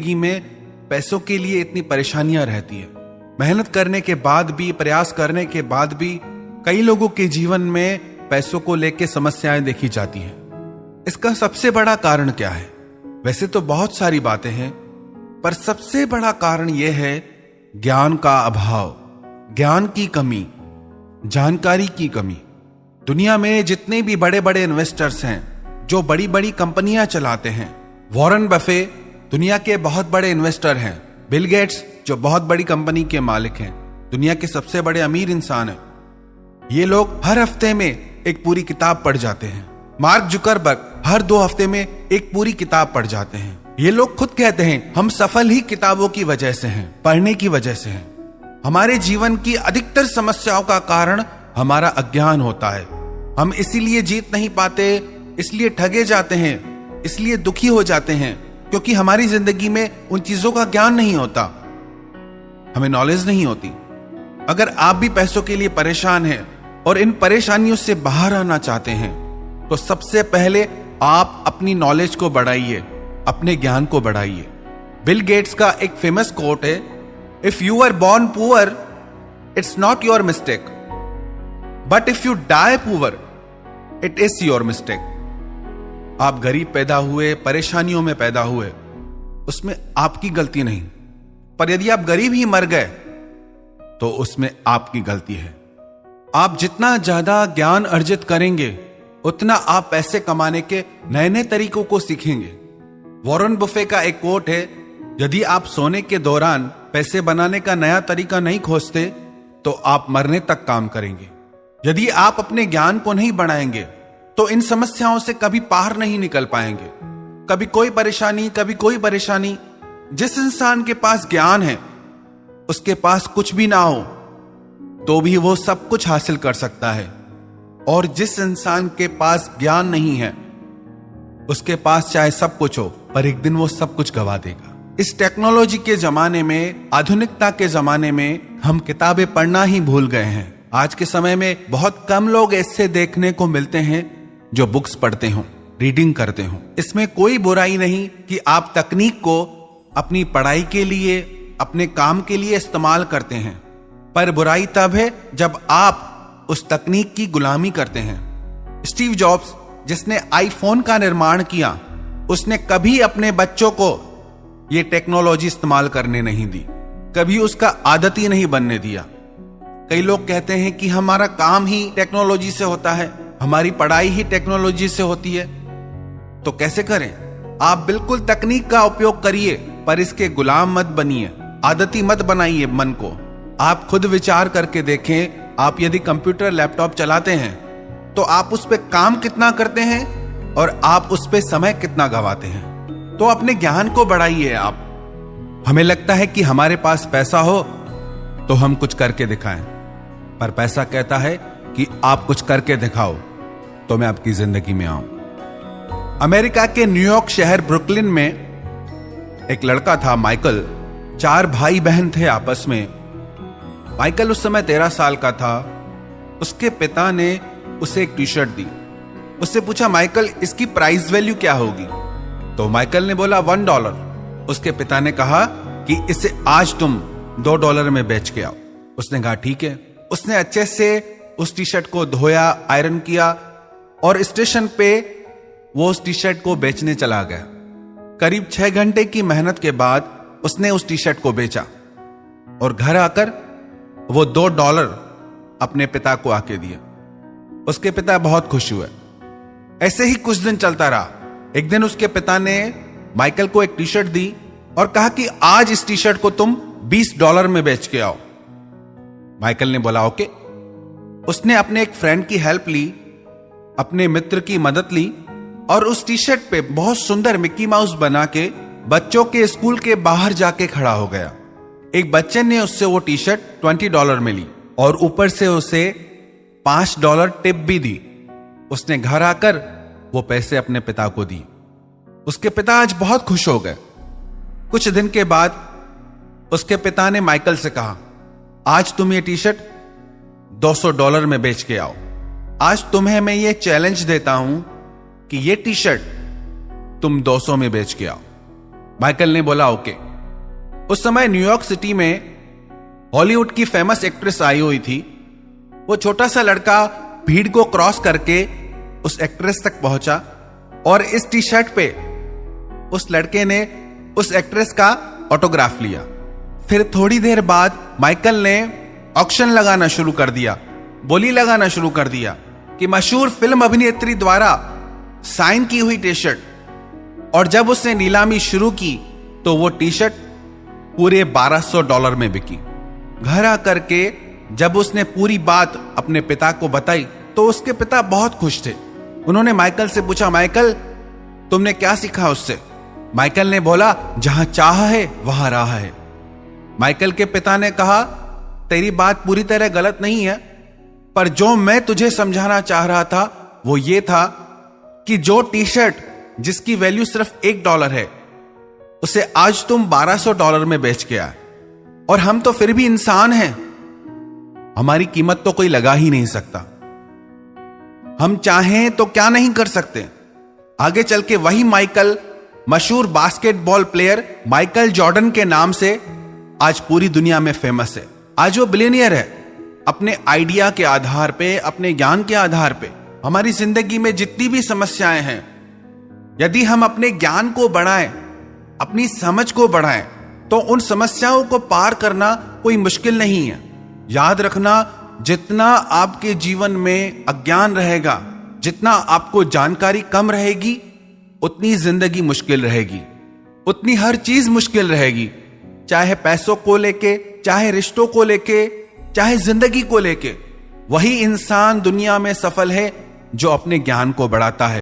जिंदगी में पैसों के लिए इतनी परेशानियां रहती है। मेहनत करने के बाद भी, प्रयास करने के बाद भी कई लोगों के जीवन में पैसों को लेकर समस्याएं देखी जाती हैं। इसका सबसे बड़ा कारण क्या है? वैसे तो बहुत सारी बातें हैं, पर सबसे बड़ा कारण यह है ज्ञान का अभाव, ज्ञान की कमी, जानकारी की कमी। दुनिया में जितने भी बड़े बड़े इन्वेस्टर्स हैं जो बड़ी बड़ी कंपनियां चलाते हैं, वॉरेन बफे दुनिया के बहुत बड़े इन्वेस्टर हैं, बिल गेट्स जो बहुत बड़ी कंपनी के मालिक हैं, दुनिया के सबसे बड़े अमीर इंसान हैं, ये लोग हर हफ्ते में एक पूरी किताब पढ़ जाते हैं। मार्क जुकरबर्ग हर 2 हफ्ते में एक पूरी किताब पढ़ जाते हैं। ये लोग खुद कहते हैं हम सफल ही किताबों की वजह से हैं, पढ़ने की वजह से हैं। हमारे जीवन की अधिकतर समस्याओं का कारण हमारा अज्ञान होता है। हम इसीलिए जीत नहीं पाते, इसलिए ठगे जाते हैं, इसलिए दुखी हो जाते हैं, क्योंकि हमारी जिंदगी में उन चीजों का ज्ञान नहीं होता, हमें नॉलेज नहीं होती। अगर आप भी पैसों के लिए परेशान हैं और इन परेशानियों से बाहर आना चाहते हैं, तो सबसे पहले आप अपनी नॉलेज को बढ़ाइए, अपने ज्ञान को बढ़ाइए। बिल गेट्स का एक फेमस कोट है, if you are born poor it's not your mistake, but if you die poor it is your mistake. आप गरीब पैदा हुए, परेशानियों में पैदा हुए, उसमें आपकी गलती नहीं, पर यदि आप गरीब ही मर गए तो उसमें आपकी गलती है। आप जितना ज्यादा ज्ञान अर्जित करेंगे उतना आप पैसे कमाने के नए नए तरीकों को सीखेंगे। वॉरेन बफे का एक कोट है, यदि आप सोने के दौरान पैसे बनाने का नया तरीका नहीं खोजते तो आप मरने तक काम करेंगे। यदि आप अपने ज्ञान को नहीं बढ़ाएंगे तो इन समस्याओं से कभी बाहर नहीं निकल पाएंगे। कभी कोई परेशानी, कभी कोई परेशानी। जिस इंसान के पास ज्ञान है, उसके पास कुछ भी ना हो तो भी वो सब कुछ हासिल कर सकता है, और जिस इंसान के पास ज्ञान नहीं है, उसके पास चाहे सब कुछ हो पर एक दिन वो सब कुछ गवा देगा। इस टेक्नोलॉजी के जमाने में, आधुनिकता के जमाने में हम किताबें पढ़ना ही भूल गए हैं। आज के समय में बहुत कम लोग ऐसे देखने को मिलते हैं जो बुक्स पढ़ते हों, रीडिंग करते हों। इसमें कोई बुराई नहीं कि आप तकनीक को अपनी पढ़ाई के लिए, अपने काम के लिए इस्तेमाल करते हैं, पर बुराई तब है जब आप उस तकनीक की गुलामी करते हैं। स्टीव जॉब्स जिसने आईफोन का निर्माण किया, उसने कभी अपने बच्चों को यह टेक्नोलॉजी इस्तेमाल करने नहीं दी, कभी उसका आदत ही नहीं बनने दिया। कई लोग कहते हैं कि हमारा काम ही टेक्नोलॉजी से होता है, हमारी पढ़ाई ही टेक्नोलॉजी से होती है। तो कैसे करें? आप बिल्कुल तकनीक का उपयोग करिए, पर इसके गुलाम मत बनिए, आदती मत बनाइए मन को। आप खुद विचार करके देखें, आप यदि कंप्यूटर, लैपटॉप चलाते हैं तो आप उस पर काम कितना करते हैं और आप उस पर समय कितना गवाते हैं। तो अपने ज्ञान को बढ़ाइए। आप, हमें लगता है कि हमारे पास पैसा हो तो हम कुछ करके दिखाएं, पर पैसा कहता है कि आप कुछ करके दिखाओ तो मैं आपकी जिंदगी में आऊं। अमेरिका के न्यूयॉर्क शहर ब्रुकलिन में एक लड़का था, माइकल। 4 भाई बहन थे आपस में। माइकल उस समय 13 साल का था। उसके पिता ने उसे एक टी शर्ट दी। उससे पूछा, माइकल इसकी प्राइस वैल्यू क्या होगी? तो माइकल ने बोला $1। उसके पिता ने कहा कि इसे आज तुम $2 में बेच के आओ। उसने कहा ठीक है। उसने अच्छे से उस टी शर्ट को धोया, आयरन किया और स्टेशन पे वो उस टी शर्ट को बेचने चला गया। करीब 6 घंटे की मेहनत के बाद उसने उस टी शर्ट को बेचा और घर आकर वो $2 अपने पिता को आके दिया। उसके पिता बहुत खुश हुए। ऐसे ही कुछ दिन चलता रहा। एक दिन उसके पिता ने माइकल को एक टी शर्ट दी और कहा कि आज इस टी शर्ट को तुम $20 में बेच के आओ। माइकल ने बोला ओके। उसने अपने एक फ्रेंड की हेल्प ली, अपने मित्र की मदद ली और उस टी शर्ट पे बहुत सुंदर मिक्की माउस बना के बच्चों के स्कूल के बाहर जाके खड़ा हो गया। एक बच्चे ने उससे वो टी शर्ट $20 में ली और ऊपर से उसे $5 टिप भी दी। उसने घर आकर वो पैसे अपने पिता को दी। उसके पिता आज बहुत खुश हो गए। कुछ दिन के बाद उसके पिता ने माइकल से कहा, आज तुम ये टी शर्ट $200 में बेच के आओ। आज तुम्हें मैं ये चैलेंज देता हूं कि ये टी शर्ट तुम 200 में बेच के आओ। माइकल ने बोला ओके। उस समय न्यूयॉर्क सिटी में हॉलीवुड की फेमस एक्ट्रेस आई हुई थी। वो छोटा सा लड़का भीड़ को क्रॉस करके उस एक्ट्रेस तक पहुंचा और इस टी शर्ट पे उस लड़के ने उस एक्ट्रेस का ऑटोग्राफ लिया। फिर थोड़ी देर बाद माइकल ने ऑक्शन लगाना शुरू कर दिया, बोली लगाना शुरू कर दिया कि मशहूर फिल्म अभिनेत्री द्वारा साइन की हुई टी शर्ट। और जब उसने नीलामी शुरू की तो वो टी शर्ट पूरे $1200 में बिकी। घर आकर के जब उसने पूरी बात अपने पिता को बताई तो उसके पिता बहुत खुश थे। उन्होंने माइकल से पूछा, माइकल तुमने क्या सीखा उससे? माइकल ने बोला, जहां चाह है वहां राह है। माइकल के पिता ने कहा, तेरी बात पूरी तरह गलत नहीं है, पर जो मैं तुझे समझाना चाह रहा था वो ये था कि जो टी शर्ट जिसकी वैल्यू सिर्फ $1 है उसे आज तुम $1200 में बेच के आए। और हम तो फिर भी इंसान हैं, हमारी कीमत तो कोई लगा ही नहीं सकता। हम चाहें तो क्या नहीं कर सकते। आगे चल के वही माइकल मशहूर बास्केटबॉल प्लेयर माइकल जॉर्डन के नाम से आज पूरी दुनिया में फेमस है। आज वो बिलियनियर है। अपने आइडिया के आधार पे, अपने ज्ञान के आधार पे हमारी जिंदगी में जितनी भी समस्याएं हैं, यदि हम अपने ज्ञान को बढ़ाएं, अपनी समझ को बढ़ाएं, तो उन समस्याओं को पार करना कोई मुश्किल नहीं है। याद रखना, जितना आपके जीवन में अज्ञान रहेगा, जितना आपको जानकारी कम रहेगी, उतनी जिंदगी मुश्किल रहेगी, उतनी हर चीज मुश्किल रहेगी। चाहे पैसों को लेके, चाहे रिश्तों को लेके, चाहे जिंदगी को लेके। वही इंसान दुनिया में सफल है जो अपने ज्ञान को बढ़ाता है।